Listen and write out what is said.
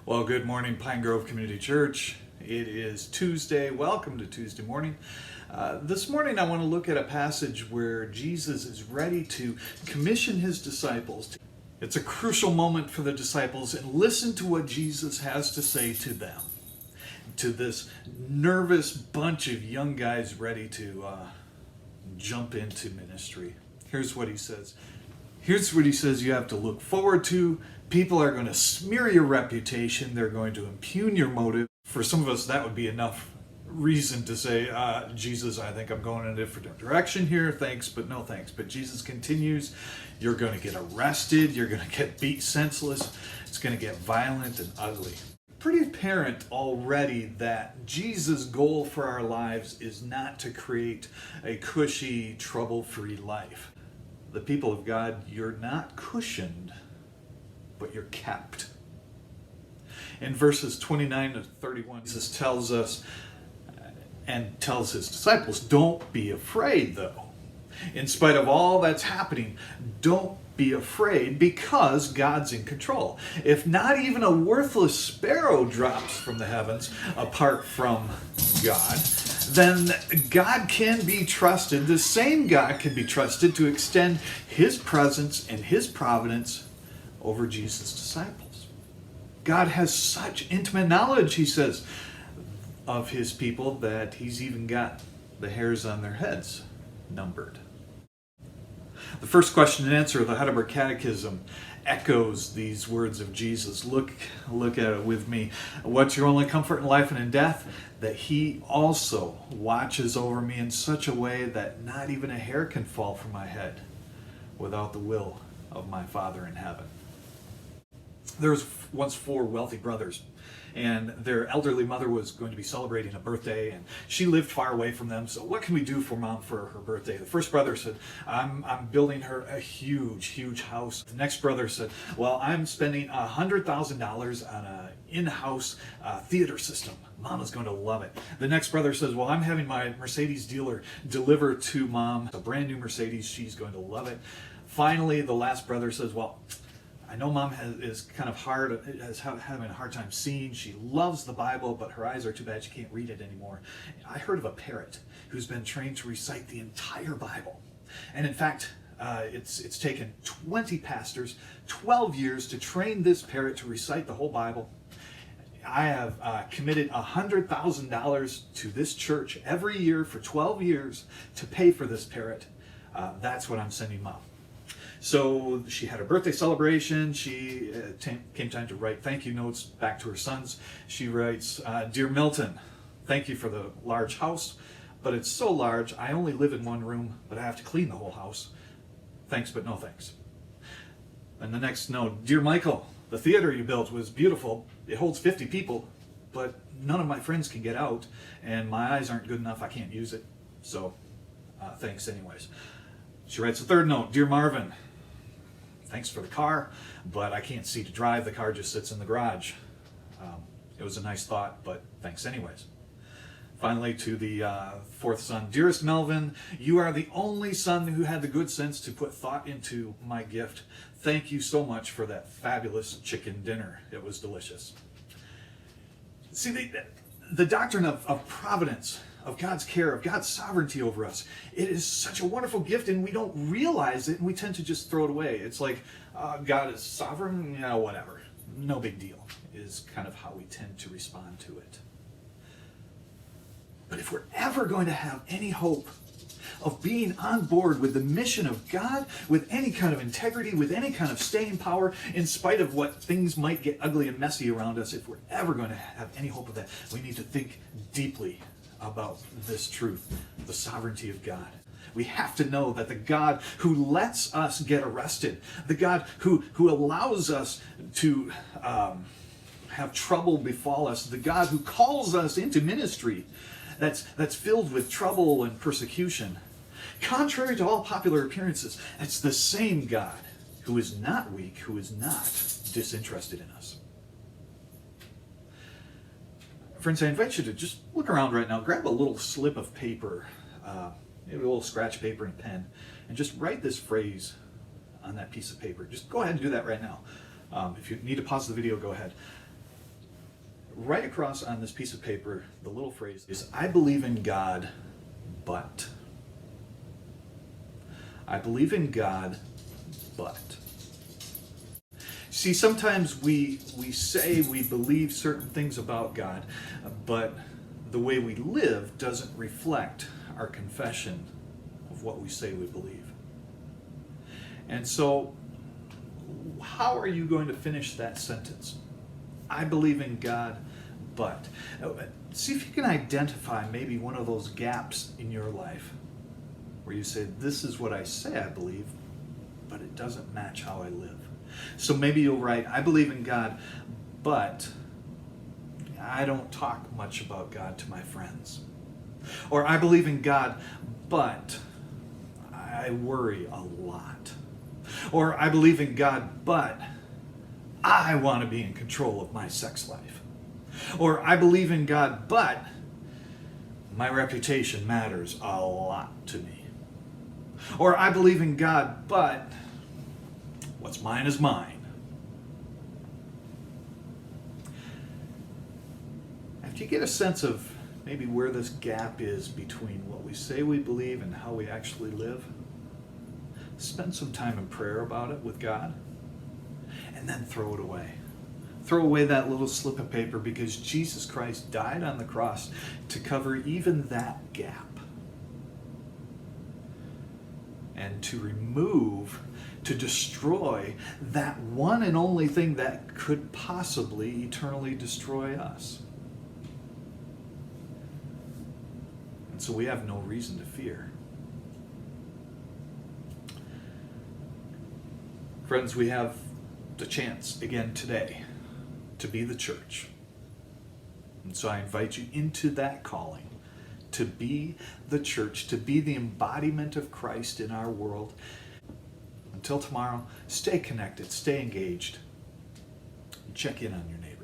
Well, good morning, Pine Grove Community Church. It is Tuesday. Welcome to Tuesday morning. This morning I want to look at a passage where Jesus is ready to commission his disciples. It's a crucial moment for the disciples, and listen to what Jesus has to say to them, to this nervous bunch of young guys ready to jump into ministry. Here's what he says. Here's what he says you have to look forward to. People are going to smear your reputation. They're going to impugn your motive. For some of us, that would be enough reason to say, Jesus, I think I'm going in a different direction here. Thanks, but no thanks. But Jesus continues. You're going to get arrested. You're going to get beat senseless. It's going to get violent and ugly. Pretty apparent already that Jesus' goal for our lives is not to create a cushy, trouble-free life. The people of God, you're not cushioned, but you're kept. In verses 29 to 31, Jesus tells us and tells his disciples, don't be afraid though. In spite of all that's happening, don't be afraid because God's in control. If not even a worthless sparrow drops from the heavens apart from God, then God can be trusted. The same God can be trusted to extend his presence and his providence over Jesus' disciples. God has such intimate knowledge, he says, of his people that he's even got the hairs on their heads numbered. The first question and answer of the Heidelberg Catechism echoes these words of Jesus. Look at it with me. What's your only comfort in life and in death? That he also watches over me in such a way that not even a hair can fall from my head without the will of my Father in heaven. There was once 4 wealthy brothers, and their elderly mother was going to be celebrating a birthday, and she lived far away from them. So what can we do for Mom for her birthday? The first brother said, I'm building her a huge house. The next brother said, well, I'm spending $100,000 on an in-house theater system. Mama's going to love it. The next brother says, well, I'm having my Mercedes dealer deliver to Mom a brand new Mercedes. She's going to love it. Finally, the last brother says, well, I know Mom is kind of having a hard time seeing. She loves the Bible, but her eyes are too bad she can't read it anymore. I heard of a parrot who's been trained to recite the entire Bible. And in fact, it's taken 20 pastors, 12 years to train this parrot to recite the whole Bible. I have committed $100,000 to this church every year for 12 years to pay for this parrot. That's what I'm sending Mom. So she had her birthday celebration. She came time to write thank you notes back to her sons. She writes, Dear Milton, thank you for the large house, but it's so large I only live in one room, but I have to clean the whole house. Thanks, but no thanks. And the next note, Dear Michael, the theater you built was beautiful. It holds 50 people, but none of my friends can get out, and my eyes aren't good enough. I can't use it. So thanks anyways. She writes a third note, Dear Marvin, thanks for the car, but I can't see to drive. The car just sits in the garage. It was a nice thought, but thanks anyways. Finally, to the fourth son, Dearest Melvin, you are the only son who had the good sense to put thought into my gift. Thank you so much for that fabulous chicken dinner. It was delicious. See, the doctrine of providence, of God's care, of God's sovereignty over us, it is such a wonderful gift, and we don't realize it, and we tend to just throw it away. It's like, God is sovereign, yeah, whatever. No big deal, is kind of how we tend to respond to it. But if we're ever going to have any hope of being on board with the mission of God, with any kind of integrity, with any kind of staying power, in spite of what things might get ugly and messy around us, if we're ever going to have any hope of that, we need to think deeply about this truth, the sovereignty of God. We have to know that the God who lets us get arrested, the God who allows us to have trouble befall us, the God who calls us into ministry that's filled with trouble and persecution, contrary to all popular appearances, it's the same God who is not weak, who is not disinterested in us. Friends, I invite you to just look around right now, grab a little slip of paper, maybe a little scratch paper and pen, and just write this phrase on that piece of paper. Just go ahead and do that right now. If you need to pause the video, go ahead. Right across on this piece of paper, the little phrase is, I believe in God, but. I believe in God, but. See, sometimes we say we believe certain things about God, but the way we live doesn't reflect our confession of what we say we believe. And so, how are you going to finish that sentence? I believe in God, but. See if you can identify maybe one of those gaps in your life where you say, this is what I say I believe, but it doesn't match how I live. So maybe you'll write, I believe in God, but I don't talk much about God to my friends. Or I believe in God, but I worry a lot. Or I believe in God, but I want to be in control of my sex life. Or I believe in God, but my reputation matters a lot to me. Or I believe in God, but what's mine is mine. After you get a sense of maybe where this gap is between what we say we believe and how we actually live, spend some time in prayer about it with God, and then throw it away. Throw away that little slip of paper, because Jesus Christ died on the cross to cover even that gap. And to remove, to destroy that one and only thing that could possibly eternally destroy us. And so we have no reason to fear. Friends, we have the chance again today to be the church. And so I invite you into that calling, to be the church, to be the embodiment of Christ in our world. Until tomorrow, stay connected, stay engaged, and check in on your neighbor.